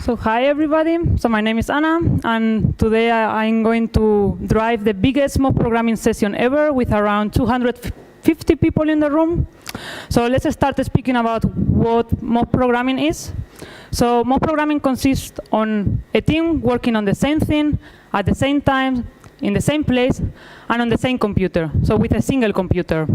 So hi everybody, so my name is Anna, and today I'm going to drive the biggest mob programming session ever with around 250 people in the room. So let's start speaking about what mob programming is. So mob programming consists on a team working on the same thing at the same time, in the same place, and on the same computer, so with a single computer.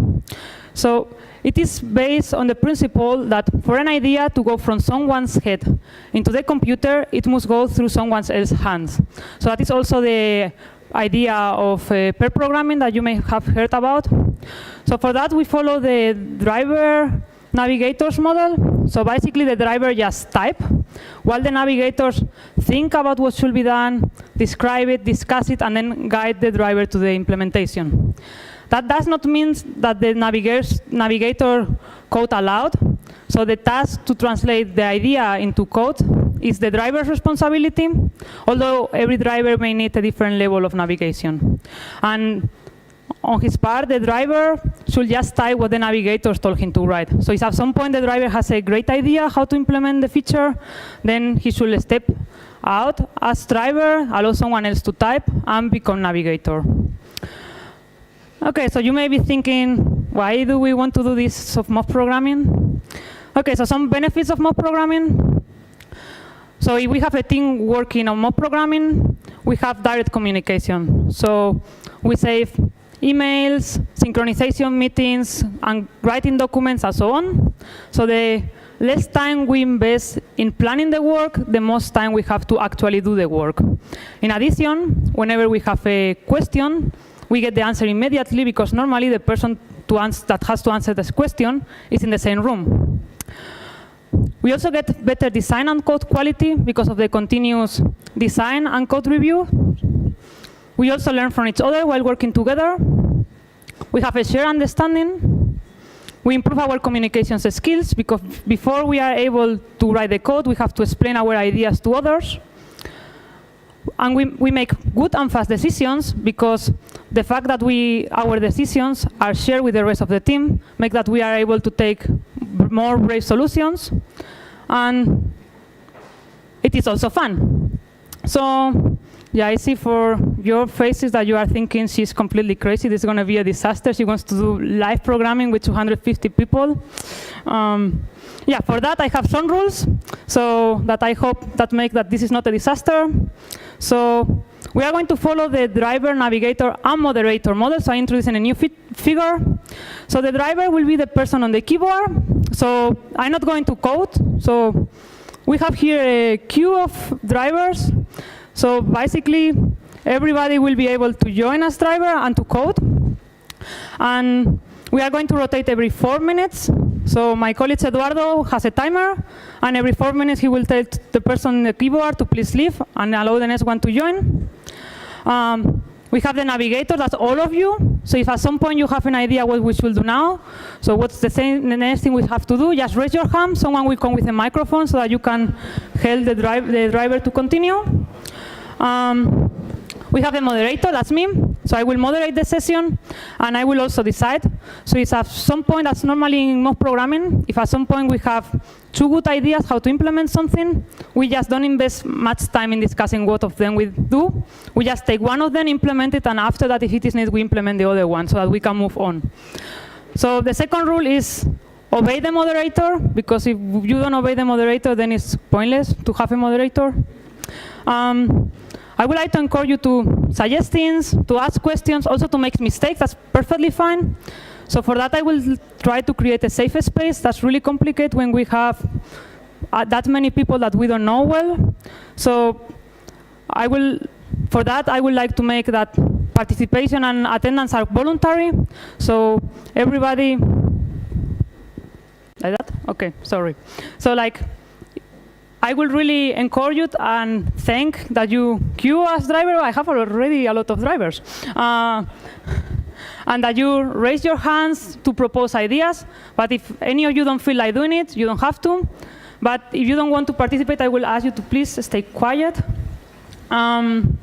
So it is based on the principle that for an idea to go from someone's head into the computer, it must go through someone else's hands. So that is also the idea of pair programming that you may have heard about. So for that, we follow the driver navigators model. So basically, the driver just type, while the navigators think about what should be done, describe it, discuss it, and then guide the driver to the implementation. That does not mean that the navigator code aloud. So the task to translate the idea into code is the driver's responsibility, although every driver may need a different level of navigation. And on his part, the driver should just type what the navigators told him to write. So if at some point the driver has a great idea how to implement the feature, then he should step out as driver, allow someone else to type, and become navigator. Okay, so you may be thinking, why do we want to do this of mob programming? Okay, so some benefits of mob programming. So if we have a team working on mob programming, we have direct communication. So we save emails, synchronization meetings, and writing documents, and so on. So the less time we invest in planning the work, the most time we have to actually do the work. In addition, whenever we have a question, we get the answer immediately, because normally the person that has to answer this question is in the same room. We also get better design and code quality because of the continuous design and code review. We also learn from each other while working together. We have a shared understanding. We improve our communications skills, because before we are able to write the code, we have to explain our ideas to others. And we make good and fast decisions, because the fact that our decisions are shared with the rest of the team make that we are able to take more brave solutions. And it is also fun. So yeah, I see for your faces that you are thinking she's completely crazy. This is going to be a disaster. She wants to do live programming with 250 people. Yeah, for that I have some rules, so that I hope that make that this is not a disaster. So we are going to follow the driver, navigator, and moderator model. So I introduce in a new figure. So the driver will be the person on the keyboard. So I'm not going to code. So we have here a queue of drivers. So basically, everybody will be able to join as driver and to code. And we are going to rotate every 4 minutes. So my colleague Eduardo has a timer, and every 4 minutes he will tell the person on the keyboard to please leave and allow the next one to join. We have the navigator, that's all of you. So if at some point you have an idea what we should do now, so what's the next thing we have to do, just raise your hand. Someone will come with a microphone so that you can help the driver to continue. We have a moderator, that's me. So I will moderate the session, and I will also decide. So if at some point, that's normally in mob programming, if at some point we have 2 good ideas how to implement something, we just don't invest much time in discussing what of them we do. We just take one of them, implement it, and after that, if it is needed, we implement the other one so that we can move on. So the second rule is obey the moderator, because if you don't obey the moderator, then it's pointless to have a moderator. I would like to encourage you to suggest things, to ask questions, also to make mistakes. That's perfectly fine. So for that, I will try to create a safe space. That's really complicated when we have that many people that we don't know well. So for that, I would like to make that participation and attendance are voluntary. So everybody, like that? Okay, sorry. So I will really encourage you and thank that you queue as driver. I have already a lot of drivers. And that you raise your hands to propose ideas. But if any of you don't feel like doing it, you don't have to. But if you don't want to participate, I will ask you to please stay quiet. And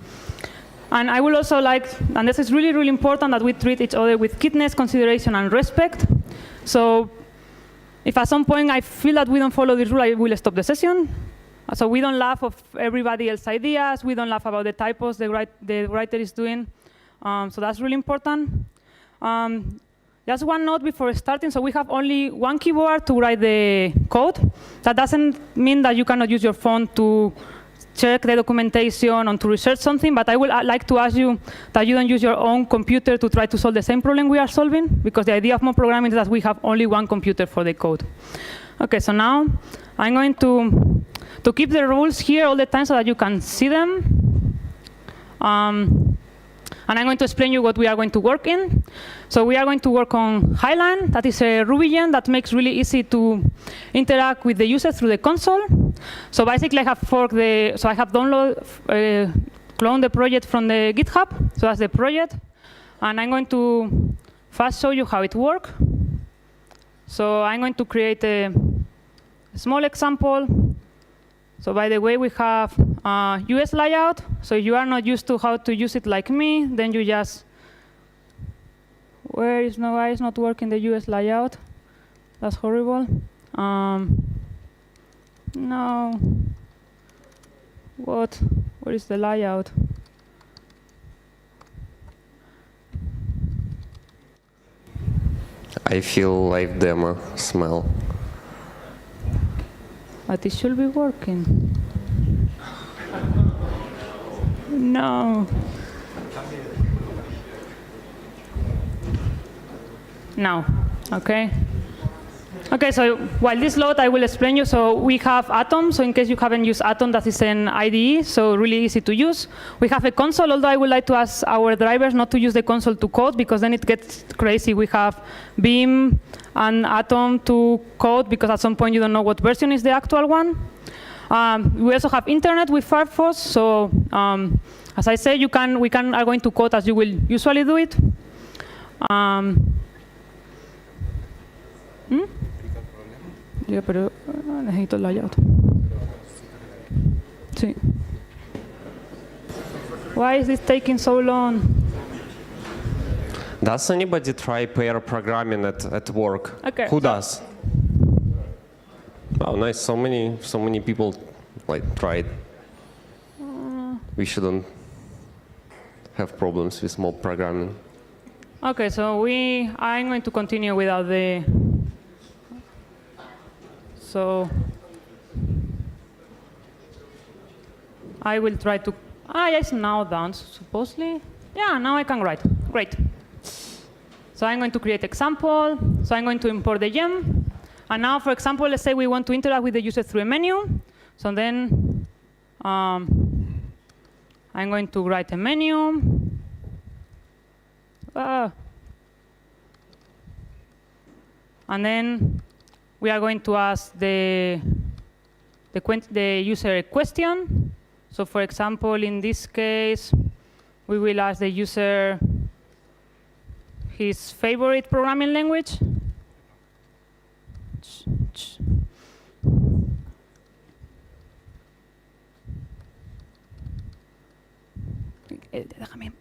I will also and this is really, really important, that we treat each other with kindness, consideration, and respect. So if at some point I feel that we don't follow this rule, I will stop the session. So we don't laugh of everybody else's ideas. We don't laugh about the typos the writer is doing. So that's really important. Just one note before starting. So we have only one keyboard to write the code. That doesn't mean that you cannot use your phone to check the documentation or to research something, but I would like to ask you that you don't use your own computer to try to solve the same problem we are solving, because the idea of Mobprogramming is that we have only one computer for the code. Okay, so now I'm going to keep the rules here all the time so that you can see them. And I'm going to explain you what we are going to work in. So we are going to work on Highline. That is a Ruby gem that makes really easy to interact with the user through the console. So basically, I have cloned the project from the GitHub. So that's the project. And I'm going to first show you how it works. So I'm going to create a small example. So by the way, we have US layout. So if you are not used to how to use it like me, then you just, why is not working the US layout? That's horrible. No. What? Where is the layout? I feel like demo smell. But it should be working. No. Now, okay. Okay, so while this load, I will explain you. So we have Atom. So in case you haven't used Atom, that is an IDE, so really easy to use. We have a console, although I would like to ask our drivers not to use the console to code, because then it gets crazy. We have Beam and Atom to code, because at some point you don't know what version is the actual one. We also have internet with Firefox. So as I said, we are going to code as you will usually do it. Ya, pero necesito el layout. Sí. Why is this taking so long? Does anybody try pair programming at work? Okay. Who does? Oh, nice. So many people like tried. We shouldn't have problems with mob programming. Okay, so I'm going to continue without the. So I will try to. It's now done, supposedly. Yeah, now I can write. Great. So I'm going to create example. So I'm going to import the gem. And now, for example, let's say we want to interact with the user through a menu. So then I'm going to write a menu. And then we are going to ask the user a question. So for example, in this case, we will ask the user his favorite programming language. Déjame.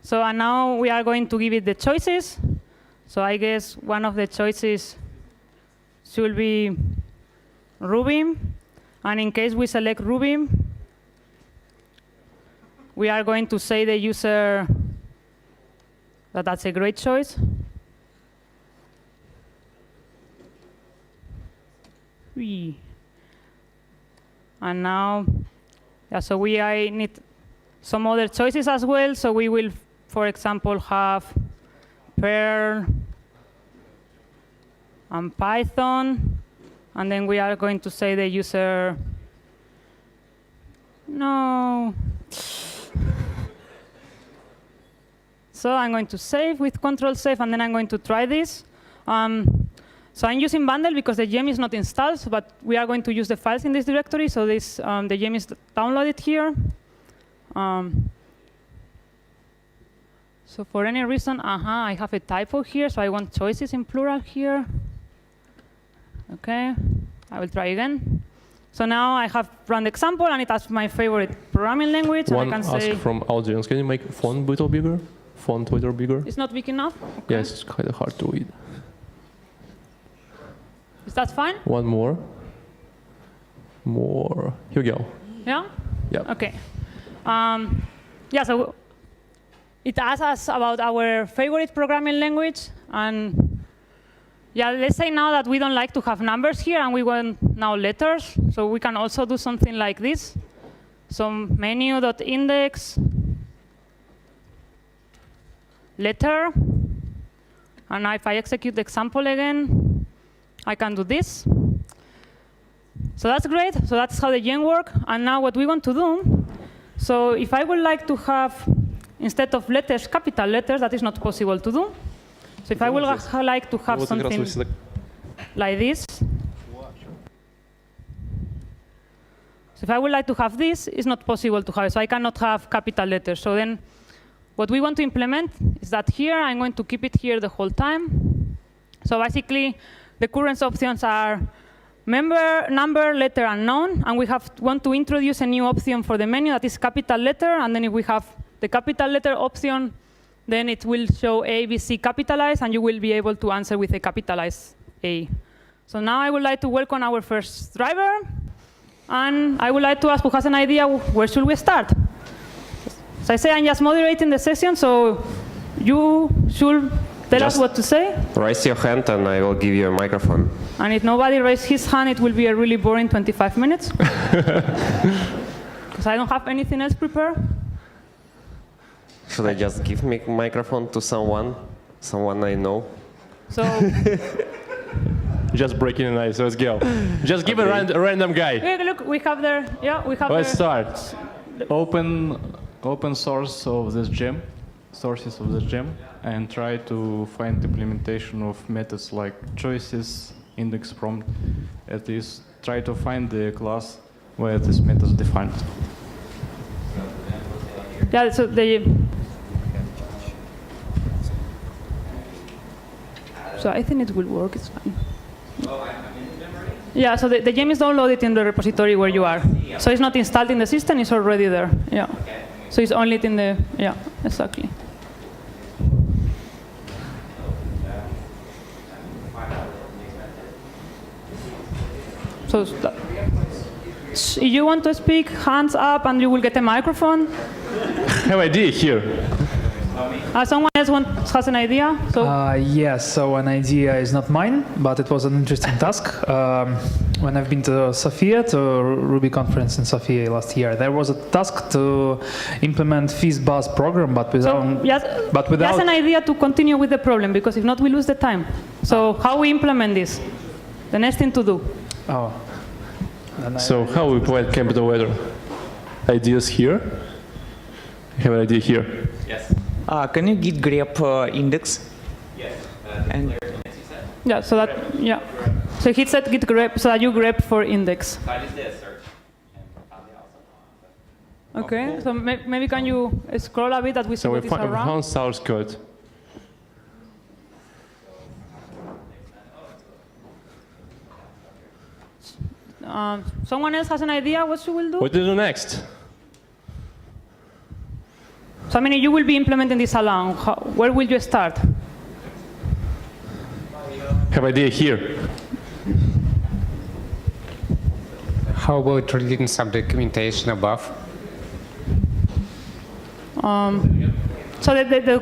So and now we are going to give it the choices. So I guess one of the choices should be Ruby. And in case we select Ruby, we are going to say the user that that's a great choice. And now, so I need some other choices as well. So we will, for example, have Perl and Python. And then we are going to say the user, no. So I'm going to save with Control Save, and then I'm going to try this. So I'm using bundle because the gem is not installed, but we are going to use the files in this directory. So this the gem is downloaded here. So for any reason, I have a typo here, so I want choices in plural here. Okay, I will try again. So now I have run the example, and it has my favorite programming language. One and I can ask say from audience: can you make font a little bigger font a little bigger. It's not big enough? Okay. Yes, it's kind of hard to read. Is that fine? One more. More. Here we go. Yeah? Yeah. Okay. Yeah, so it asks us about our favorite programming language. And yeah, let's say now that we don't like to have numbers here and we want now letters. So we can also do something like this. So menu.index letter. And now if I execute the example again, I can do this. So that's great. So that's how the gen work. And now what we want to do, so if I would like to have, instead of letters, capital letters, that is not possible to do. So if I would like to have something like this, so if I would like to have this, it's not possible to have it. So I cannot have capital letters. So then what we want to implement is that here, I'm going to keep it here the whole time. So basically, the current options are member, number, letter, unknown. And we want to introduce a new option for the menu that is capital letter. And then if we have the capital letter option, then it will show A, B, C capitalized, and you will be able to answer with a capitalized A. So now I would like to welcome our first driver. And I would like to ask who has an idea, where should we start? So I say I'm just moderating the session, so you should tell us what to say. Raise your hand and I will give you a microphone. And if nobody raises his hand, it will be a really boring 25 minutes. Because I don't have anything else prepared. Should I just give me a microphone to someone I know? So Just breaking the ice. Let's go. Just give a random guy. look, we have there. Yeah, we have. Let's start. Open source of this gem, sources of this gem, and try to find implementation of methods like choices, index prompt. At least try to find the class where this method is defined. Yeah, so So I think it will work. It's fine. Yeah, so the gem is downloaded in the repository where you are. So it's not installed in the system, it's already there. Yeah. So it's only in the, yeah, exactly. So if you want to speak, hands up and you will get a microphone. Have idea here. Someone else has an idea? So Yes, so an idea is not mine, but it was an interesting task. When I've been to Sofia, to Ruby conference in Sofia last year, there was a task to implement FizzBuzz program, but without... That's an idea to continue with the problem, because if not, we lose the time. So how we implement this? The next thing to do. Oh. So how we provide capital letter? Ideas here? I have an idea here. Yes. Can you git grep index? Yes. And Yeah, so that, yeah. So he said git grep, so that you grep for index. So I just did a search and probably also. Okay, so maybe can you scroll a bit that we see So we what is around? found source code. Someone else has an idea what you will do? What to do next? So I mean, you will be implementing this alone. Where will you start? Have idea here. How about reading some documentation above? So the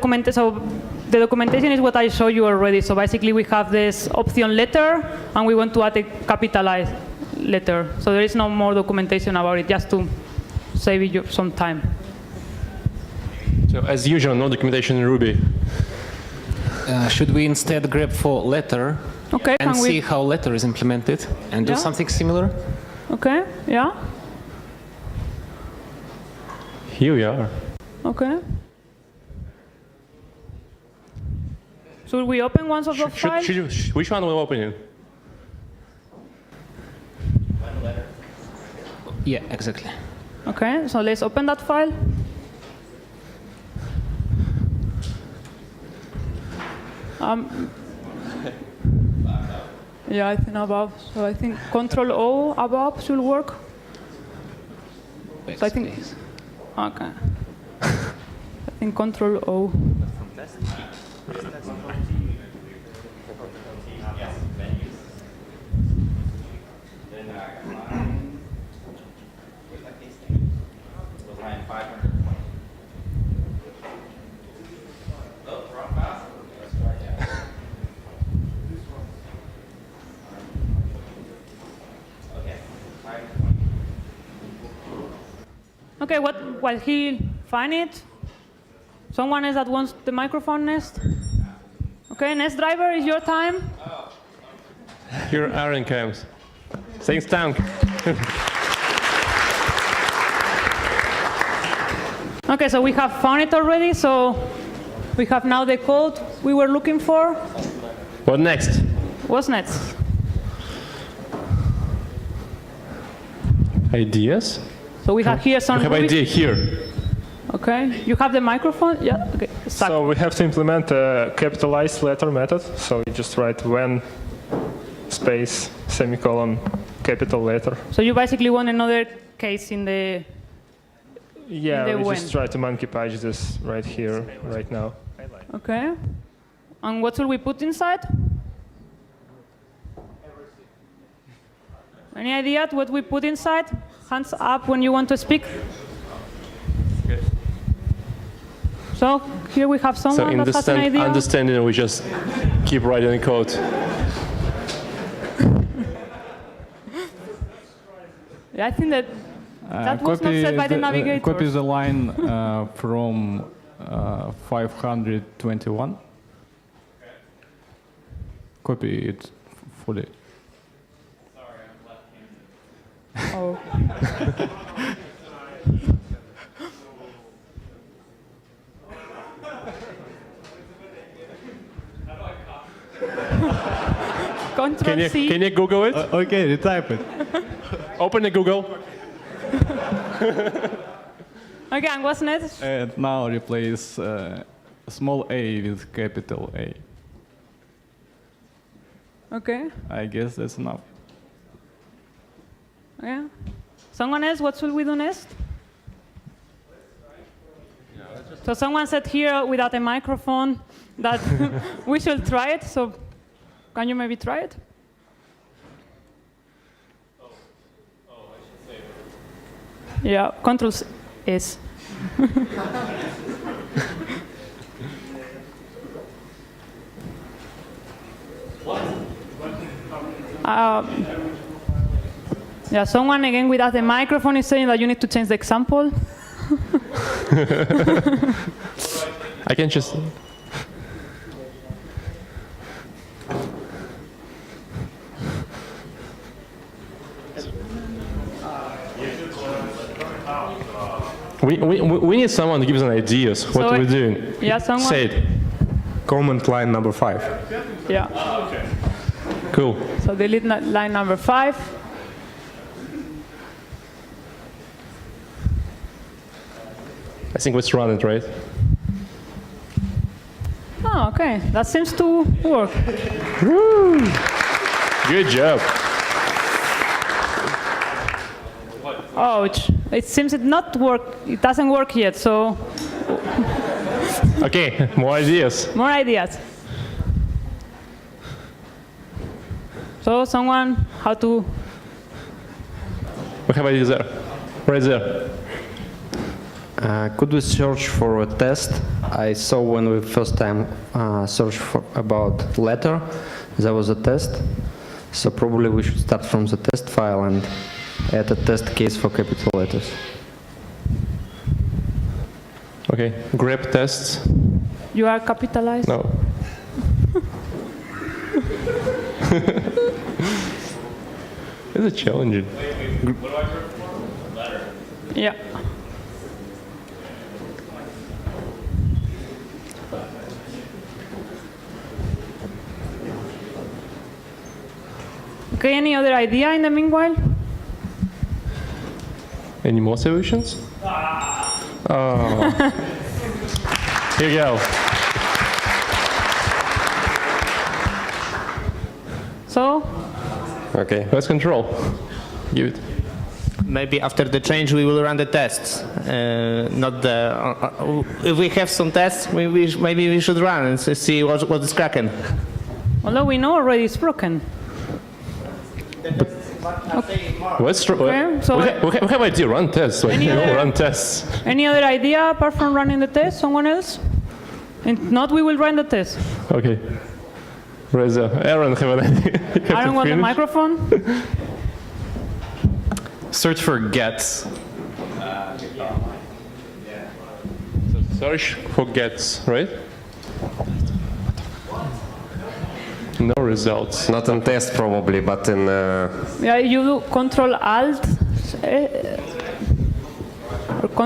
documentation is what I showed you already. So basically, we have this option letter, and we want to add a capitalized letter. So there is no more documentation about it, just to save you some time. So as usual, no documentation in Ruby. Should we instead grep for letter and see how letter is implemented and do something similar? Okay, yeah. Here we are. Okay. Should we open one of those files? Which one will open it? Yeah, exactly. Okay, so let's open that file. Yeah, I think above. So I think Control O above should work. So I think. Okay. I think Control O. Okay, while he find it, someone else that wants the microphone next? Okay, next driver, is your time. Here Aaron comes. Thanks, Tank. Okay, so we have found it already, so we have now the code we were looking for. What next? What's next? Ideas? So we have here some... We have idea here. Okay, you have the microphone? Yeah, okay. Stuck. So we have to implement a capitalized letter method. So you just write when, space, semicolon, capital letter. So you basically want another case in the... Yeah, in the we when. just try to monkey patch this right here, right now. Okay. And what will we put inside? Any idea what we put inside? Hands up when you want to speak. Okay. So here we have someone that has an idea. Understanding, we just keep writing the code. Yeah, I think that that was not said by the navigator. Copy the line from 521. Copy it fully. Oh. Control C. Can you Google it? Okay, retype it. Open the Google. Okay, and what's next? And now replace small a with capital A. Okay. I guess that's enough. Yeah. Someone else, what should we do next? So someone said here without a microphone that we should try it. So can you maybe try it? Yeah, Control S. Yeah, someone again without a microphone is saying that you need to change the example. I can just... We need someone to give us an ideas. What So are we doing? Yeah, someone. Say it. Comment line number 5. Yeah. Cool. So delete line number 5. I think let's run it, right? Oh, okay. That seems to work. Woo! Good job. Ouch. It seems it not work. It doesn't work yet. So Okay, more ideas. more ideas. So someone, how to? We have ideas there. Right there. Could we search for a test? I saw when we first time searched for about letter, there was a test. So probably we should start from the test file and add a test case for capital letters. Okay, grep tests. You are capitalized. No. It's a challenging. Yeah. Okay, any other idea in the meanwhile? Any more solutions? Oh. Here you go. So? Okay. Let's control. Give it. Maybe after the change we will run the tests. Not the. If we have some tests, maybe we should run and see what is cracking. Although we know already it's broken. What's true? Okay, so we have idea. Run tests. Like, run tests. Any other idea apart from running the test? Someone else? If not, we will run the test. Okay. Aaron, have an idea? Aaron, want the microphone? Search for gets. So search for gets, right? No results. Not in test probably, but in... Yeah, you do Control-Alt,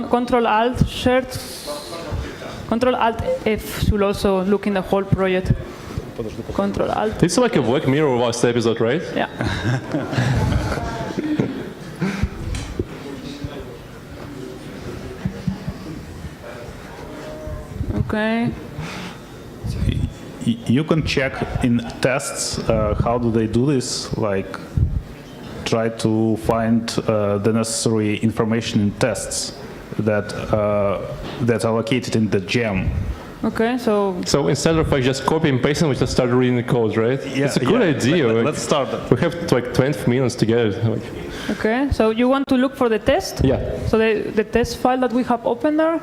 Control-Alt, shared, Control-Alt-F should also look in the whole project. Control-Alt. This is like a Black Mirror last episode, right? Yeah. Okay. You can check in tests how do they do this, like try to find the necessary information in tests that are located in the gem. Okay, so instead of like just copy and pasting, we just start reading the code, right? Yeah, it's a good idea. Let's start that. We have like 20 minutes together. Okay, so you want to look for the test? Yeah. So the test file that we have open there?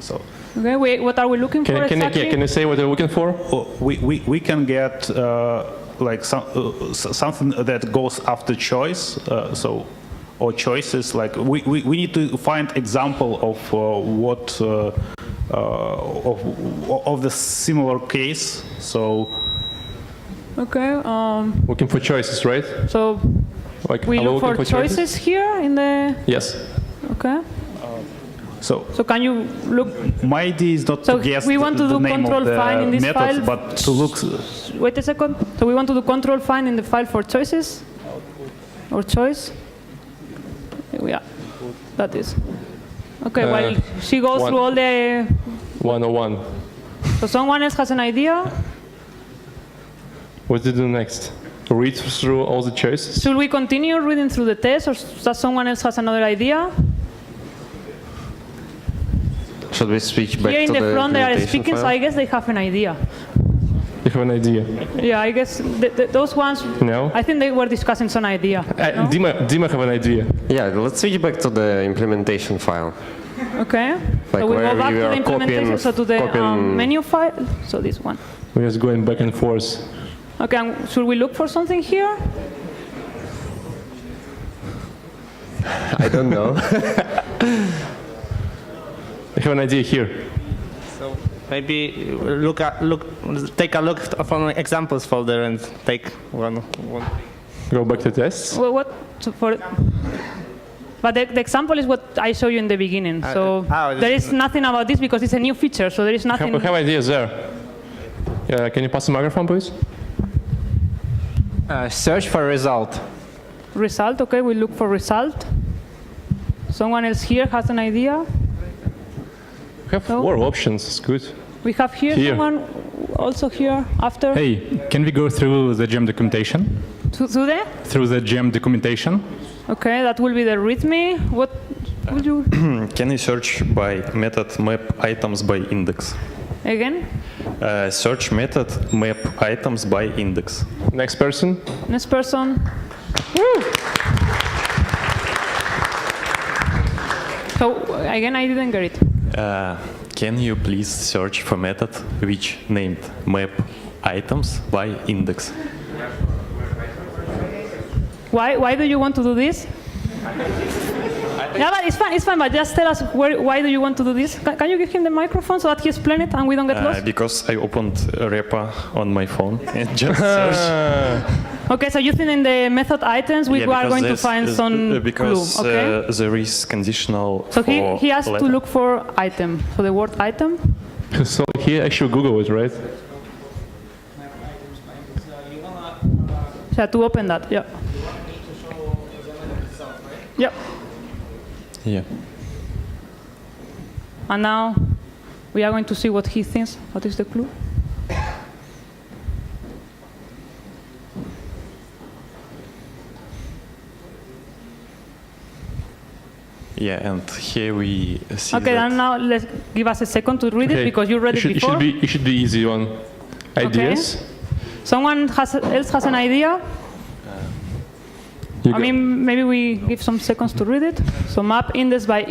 So. Okay, what are we looking for exactly? Can you say what we're looking for? We can get like something that goes after choice. Or choices, like we need to find example of what of the similar case. So okay, looking for choices, right? So like, we look for choices here in the yes. Okay. So can you look? My idea is not to guess we want to do control find in this methods, file, but to look. Wait a second. So we want to do control find in the file for choices or choice. Yeah, that is. Okay, while she goes through all the... 101. So someone else has an idea? What to do next? Read through all the choices? Should we continue reading through the test, or does someone else has another idea? Should we switch back Here in to the front they are implementation speaking, file? so I guess they have an idea. You have an idea? Yeah, I guess those ones, no? I think they were discussing some idea. No? Dima have an idea. Yeah, let's switch back to the implementation file. Okay, Like so we go back to the copying, implementation, so to the menu file, so this one. We're just going back and forth. Okay, should we look for something here? I don't know. I have an idea here. So maybe take a look from examples folder and take one. Go back to tests. Well, but the example is what I showed you in the beginning. So there is nothing about this because it's a new feature. So there is nothing. We have ideas there. Can you pass the microphone, please? Search for result. Result. Okay, we look for result. Someone else here has an idea. We have 4 options. It's good. We have here someone also here after. Hey, can we go through the gem documentation? Through the gem documentation. Okay, that will be the README. What would you? Can you search by method map items by index? Again? Search method map items by index. Next person. Next person. Woo! So again, I didn't get it. Can you please search for method which named map items by index? Why do you want to do this? Yeah, but it's fine, but just tell us why do you want to do this? Can you give him the microphone so that he explain it and we don't get lost? Because I opened a repo on my phone and just searched. Okay, so you think in the method items we are going to find some clue, okay? There is conditional so he has to look for item, so the word item. So he actually Google it, right? So to open that, yeah. Yep. Yeah. And now we are going to see what he thinks. What is the clue? Yeah, and here we see Okay, that and now let's give us a second to read it because you read it before. It should be easy one. Ideas? Okay. Someone else has an idea? I mean, maybe we give some seconds to read it. So map index by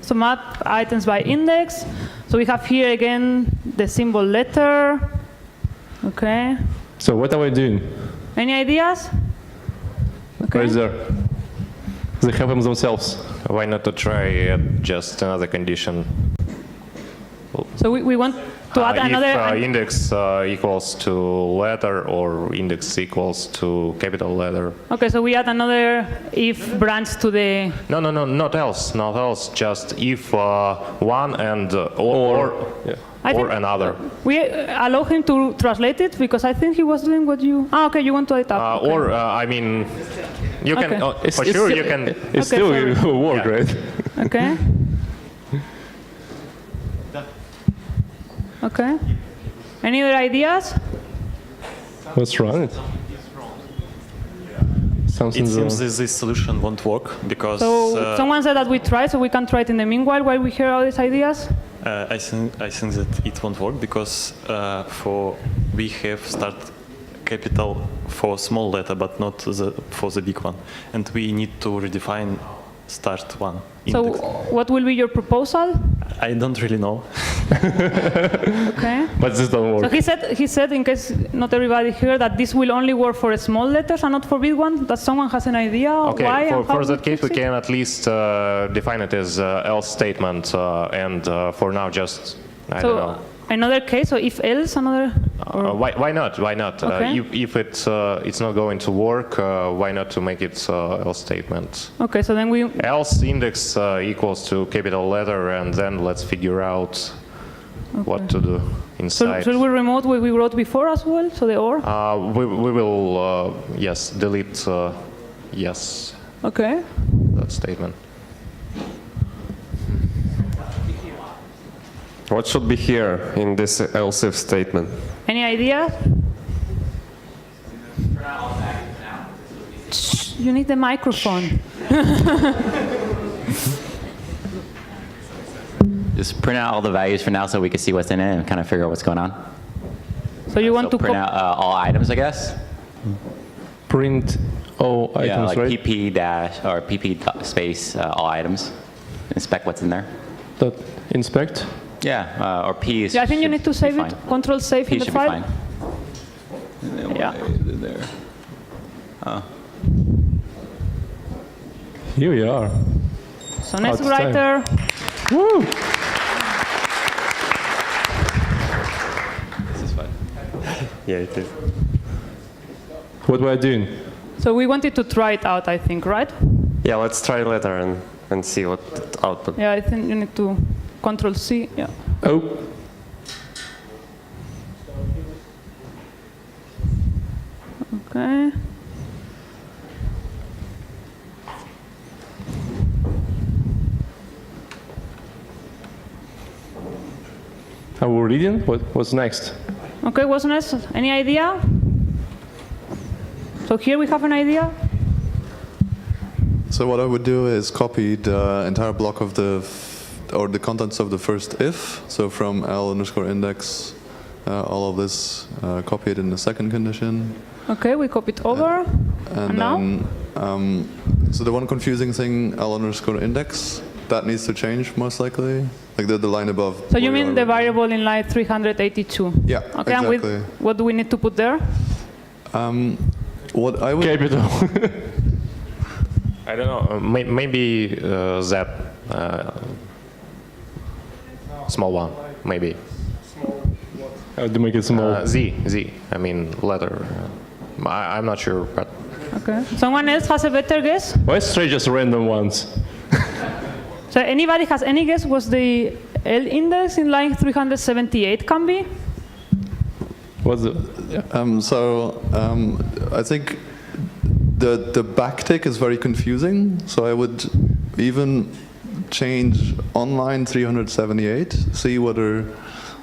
so map items by index. So we have here again the symbol letter. Okay. So what are we doing? Any ideas? Okay. What is there? They have them themselves. Why not to try just another condition? So we want to add another... If index equals to letter or index equals to capital letter. Okay, so we add another if branch to the... No, not else. Just if one and or another. We allow him to translate it because I think he was doing what you... okay, you want to add up. Okay. Or, I mean, you can, for sure you can... It still will work, right? Okay. Okay. Any other ideas? Let's run it. It seems this solution won't work because... So someone said that we try, so we can try it in the meanwhile while we hear all these ideas? I think that it won't work because we have start capital for small letter, but not for the big one, and we need to redefine start one. So what will be your proposal? I don't really know. Okay. But this doesn't work. So he said, in case not everybody heard, that this will only work for small letters and not for big ones. Does someone has an idea Okay, why? for that case, we can at least define it as else statement, and for now, just I don't know. Another case, so if else, another. Why not? Why not? Okay. If it's not going to work, why not to make it else statement? Okay, so then we. Else index equals to capital letter, and then let's figure out what to do inside. So should we remote what we wrote before as well? So the or. We will yes delete yes. Okay. That statement. What should be here in this else if statement? Any idea? You need the microphone. Just print out all the values for now so we can see what's in it and kind of figure out what's going on. So you want to print out all items, I guess? Print all items, yeah, like right? pp dash or pp space all items. Inspect what's in there. Dot inspect? Yeah, or P is. Yeah, I think you need to save it. Control save in the file. Yeah. There. Oh. Here we are. So next writer. Woo! This is fun. Yeah, it is. What were I doing? So we wanted to try it out, I think, right? Yeah, let's try later and see what output. Yeah, I think you need to Control C. Yeah. Oh. Okay. Are we reading? What's next? Okay, what's next? Any idea? So here we have an idea. So what I would do is copy the entire block of or the contents of the first if. So from L_index, all of this, copy it in the second condition. Okay, we copy it over. And then, now? So the one confusing thing, L_index, that needs to change most likely. Like the line above. So you mean the variable in line 382? Yeah, okay, exactly. And what do we need to put there? What I would... Capital. I don't know, maybe that small one, maybe. How to make it small? Z, I mean letter. I'm not sure, but... Okay. Someone else has a better guess? Let's try just random ones. So anybody has any guess what the L index in line 378 can be? What's the... I think the backtick is very confusing, so I would even change on line 378, see whether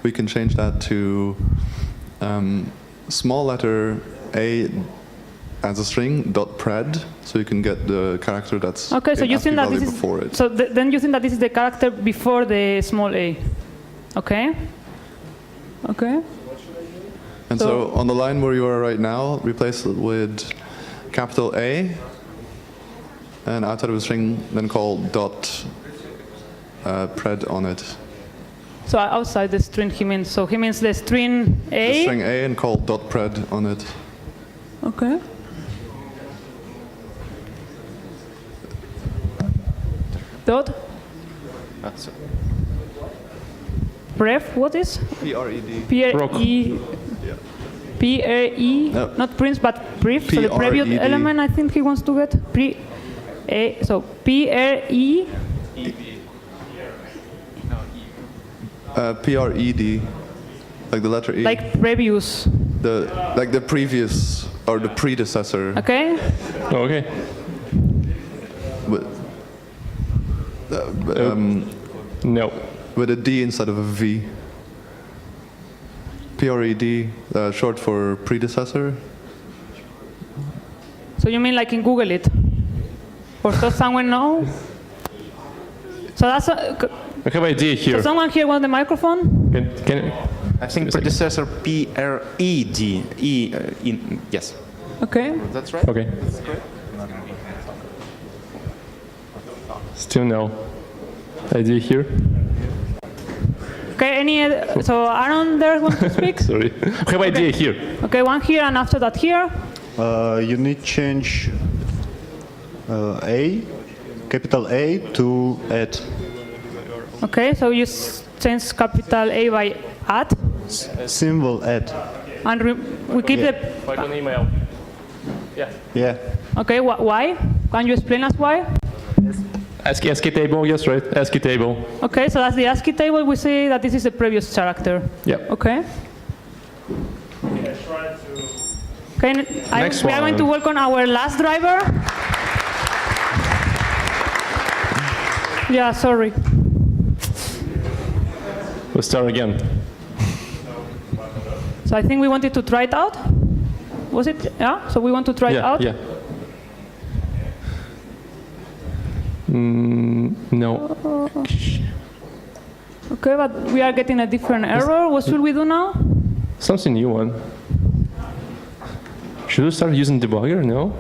we can change that to small letter A as a string .pred, so you can get the character that's okay. So in you ASCII think that value this is before it. so then you think that this is the character before the small a, okay? Okay. And so on the line where you are right now, replace it with capital A, and outside of a string, then call .pred on it. So outside the string, he means the string A. The string A and call .pred on it. Okay. Dot. Ref, what is? P-R-E-D. P-R-E. P-R-E. No. Not prince, but pref. So the previous P-R-E-D. element I think he wants to get. So P-R-E. P-R-E-D. Like the letter E. Like previous. Like the previous or the predecessor. Okay. Okay. No. With a D instead of a V. P-R-E-D, short for predecessor. So you mean like in Google it? Or does someone know? So that's I have an idea here. So someone here wants the microphone? I think predecessor P-R-E-D. Yes. Okay. That's right. Okay. That's correct. Still no. Idea here. Okay, so Aaron there wants to speak? Sorry. I have an idea here. Okay, one here and after that here. You need change A, capital A to add. Okay, so you change capital A by add. Symbol add. And we keep the... Like an email. Yeah. Yeah. Okay, why? Can you explain us why? ASCII table, yes, right? ASCII table. Okay, so that's the ASCII table. We say that this is the previous character. Yeah. Okay. Okay, we are going to welcome our last driver. Yeah, sorry. We'll start again. So I think we wanted to try it out. Was it? Yeah. So we want to try it out. Yeah. No. Okay, but we are getting a different error. What should we do now? Something new one. Should we start using debugger? No.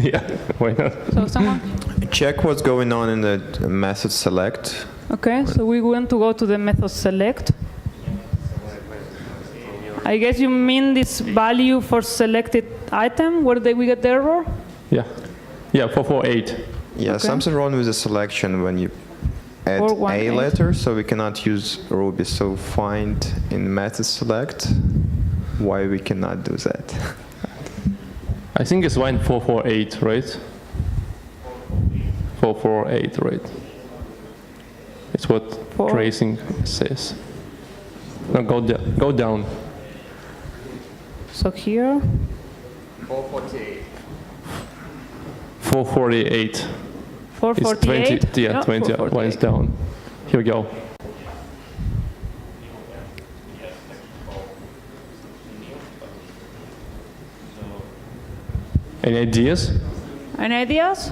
Yeah. Why not? So someone. Check what's going on in the method select. Okay, so we want to go to the method select. I guess you mean this value for selected item, where did we get the error? Yeah. Yeah, 448. Yeah, Okay. something wrong with the selection when you add 418. a letter, so we cannot use Ruby. So find in method select why we cannot do that. I think it's line 448, right? 448, right? It's what tracing says. No, go down. So here. 448. 448. 448? It's 20, yeah, 20 lines down. Here we go. Any ideas? Any ideas?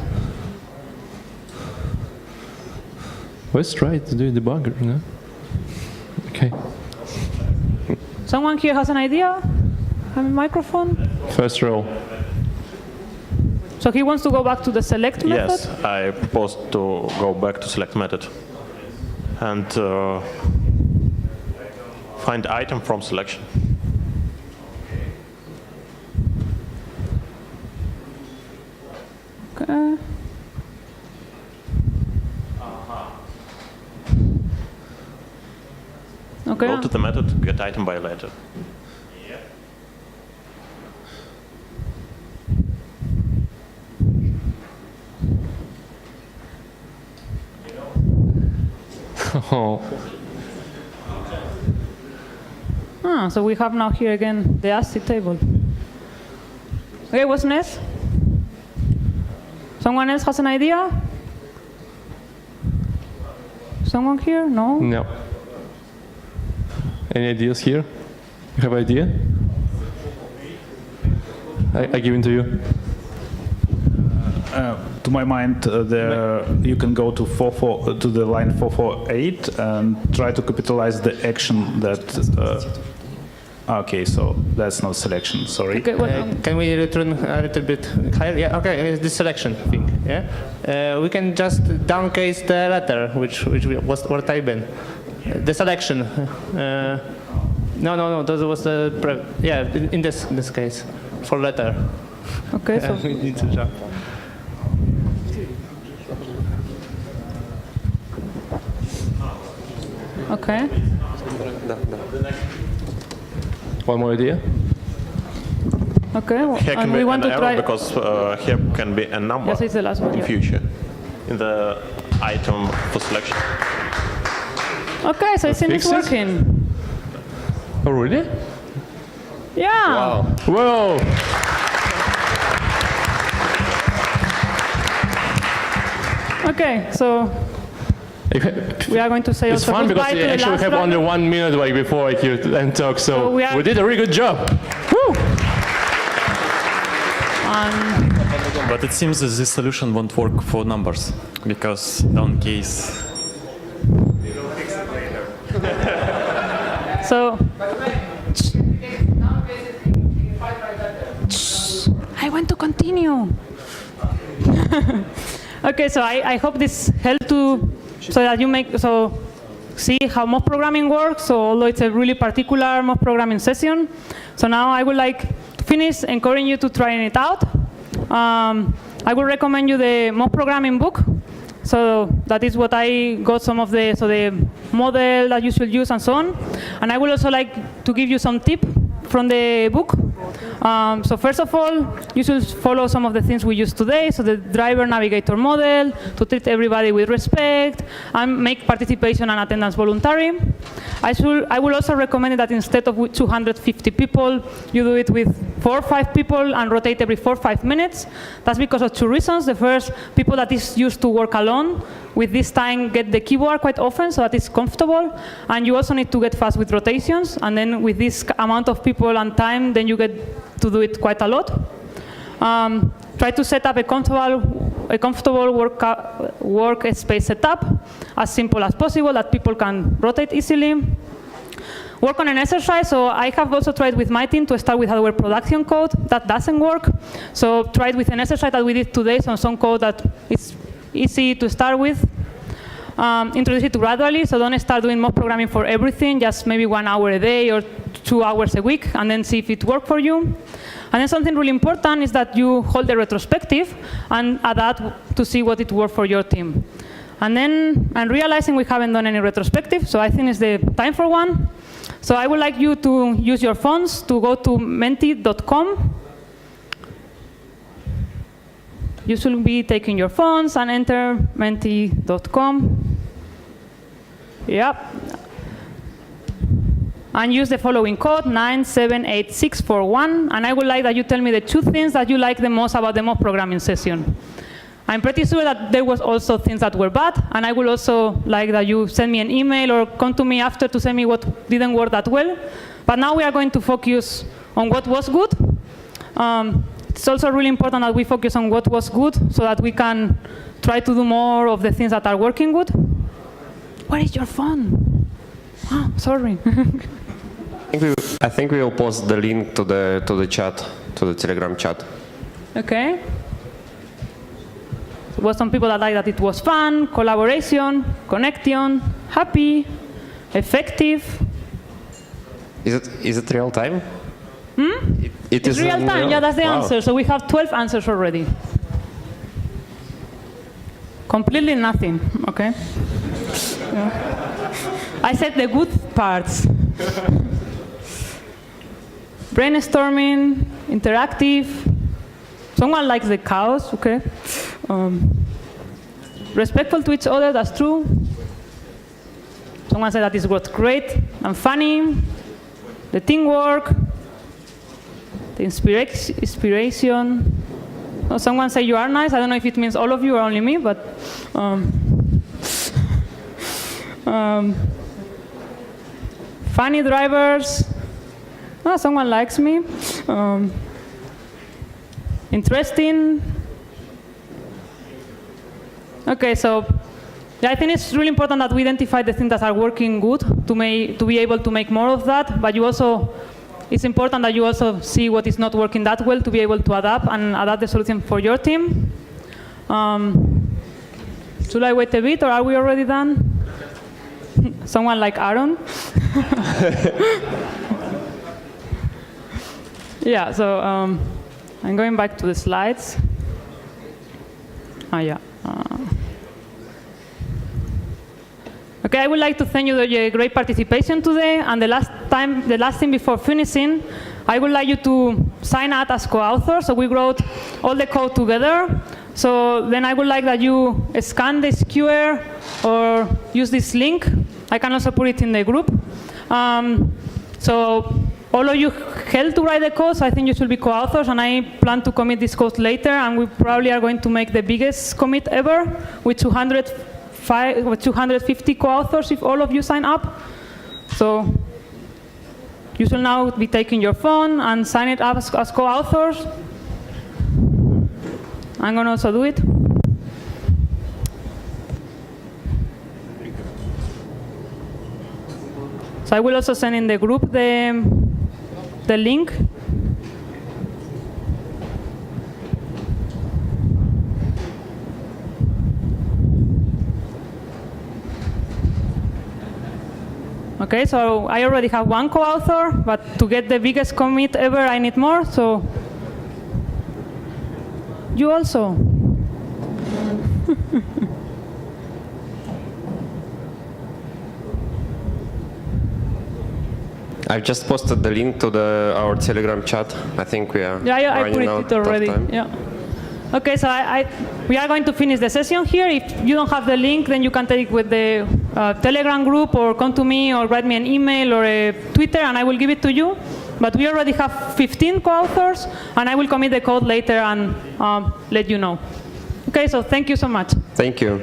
Let's try to do debugger, no? Okay. Someone here has an idea? Have a microphone? First row. So he wants to go back to the select method? Yes, I propose to go back to select method and find item from selection. Okay. Okay. Go to the method, get item by letter. Oh. So we have now here again the ASCII table. Okay, what's next? Someone else has an idea? Someone here? No? No. Any ideas here? You have an idea? I give it to you. To my mind, you can go to the line 448 and try to capitalize the action that. Okay, so that's not selection. Sorry. Okay, can we return a little bit higher? Yeah. Okay, the selection thing. Yeah. We can just downcase the letter, which was typed. The selection. No. That was the in this case for letter. Okay. So we need to jump. Okay. One more idea? Okay. Well, Here can and be we want an to error try. because here can be a number Yes, it's the last one. in Yeah. future in the item for selection. Okay, so it seems it's fix it? working. Oh, really? Yeah. Wow. Whoa. Okay, so we are going to say It's also fun because goodbye to the actually we last have only 1 minute like before like, you and talk, so we did a really good job. Woo! But it seems that this solution won't work for numbers because down case. So I want to continue. Okay, so I hope this helped to so that you see how mob programming works. So although it's a really particular mob programming session, so now I would like to finish encouraging you to try it out. I would recommend you the mob programming book. So that is what I got some of the model that you should use and so on. And I would also like to give you some tip from the book. So first of all, you should follow some of the things we use today. So the driver navigator model, to treat everybody with respect, and make participation and attendance voluntary. I would also recommend that instead of with 250 people, you do it with 4 or 5 people and rotate every 4 or 5 minutes. That's because of 2 reasons. The first, people that is used to work alone with this time get the keyboard quite often, so that it's comfortable. And you also need to get fast with rotations. And then with this amount of people and time, then you get to do it quite a lot. Try to set up a comfortable workspace setup, as simple as possible, that people can rotate easily. Work on an exercise. So I have also tried with my team to start with hardware production code. That doesn't work. So try it with an exercise that we did today, so some code that is easy to start with. Introduce it gradually, so don't start doing mob programming for everything, just maybe 1 hour a day or 2 hours a week, and then see if it works for you. And then something really important is that you hold a retrospective and adapt to see what it worked for your team. And then I'm realizing we haven't done any retrospective, so I think it's the time for one. So I would like you to use your phones to go to menti.com. You should be taking your phones and enter menti.com. Yep. And use the following code, 978641. And I would like that you tell me the 2 things that you like the most about the mob programming session. I'm pretty sure that there was also things that were bad. And I would also like that you send me an email or come to me after to send me what didn't work that well. But now we are going to focus on what was good. It's also really important that we focus on what was good so that we can try to do more of the things that are working good. Where is your phone? Oh, sorry. I think we will post the link to the chat, to the Telegram chat. Okay. There were some people that like that it was fun, collaboration, connection, happy, effective. Is it real time? It it's is real time, yeah, that's the wow. answer. So we have 12 answers already. Completely nothing, okay? Yeah. I said the good parts. Brainstorming, interactive. Someone likes the cows, okay? Respectful to each other, that's true. Someone said that it was great and funny. The teamwork. The inspiration. Oh, someone said you are nice. I don't know if it means all of you or only me, but funny drivers. Oh, someone likes me. interesting. Okay, so yeah, I think it's really important that we identify the things that are working good to be able to make more of that, but it's important that you also see what is not working that well to be able to adapt the solution for your team. Should I wait a bit, or are we already done? Someone like Aaron? Yeah, so I'm going back to the slides. Yeah. Okay, I would like to thank you for your great participation today. And the last thing before finishing, I would like you to sign up as co-authors. So we wrote all the code together. So then I would like that you scan this QR or use this link. I can also put it in the group. So all of you helped to write the code, so I think you should be co-authors, and I plan to commit this code later, and we probably are going to make the biggest commit ever with 250 co-authors if all of you sign up. So you should now be taking your phone and sign it up as co-authors. I'm going to also do it. So I will also send in the group the link. Okay, so I already have one co-author, but to get the biggest commit ever, I need more, so you also. I've just posted the link to our Telegram chat. I think we are I put running it already. Yeah. Okay, so we are going to finish the session here. If you don't have the link, then you can take it with the Telegram group, or come to me, or write me an email or a Twitter, and I will give it to you. But we already have 15 co-authors, and I will commit the code later and let you know. Okay, so thank you so much. Thank you.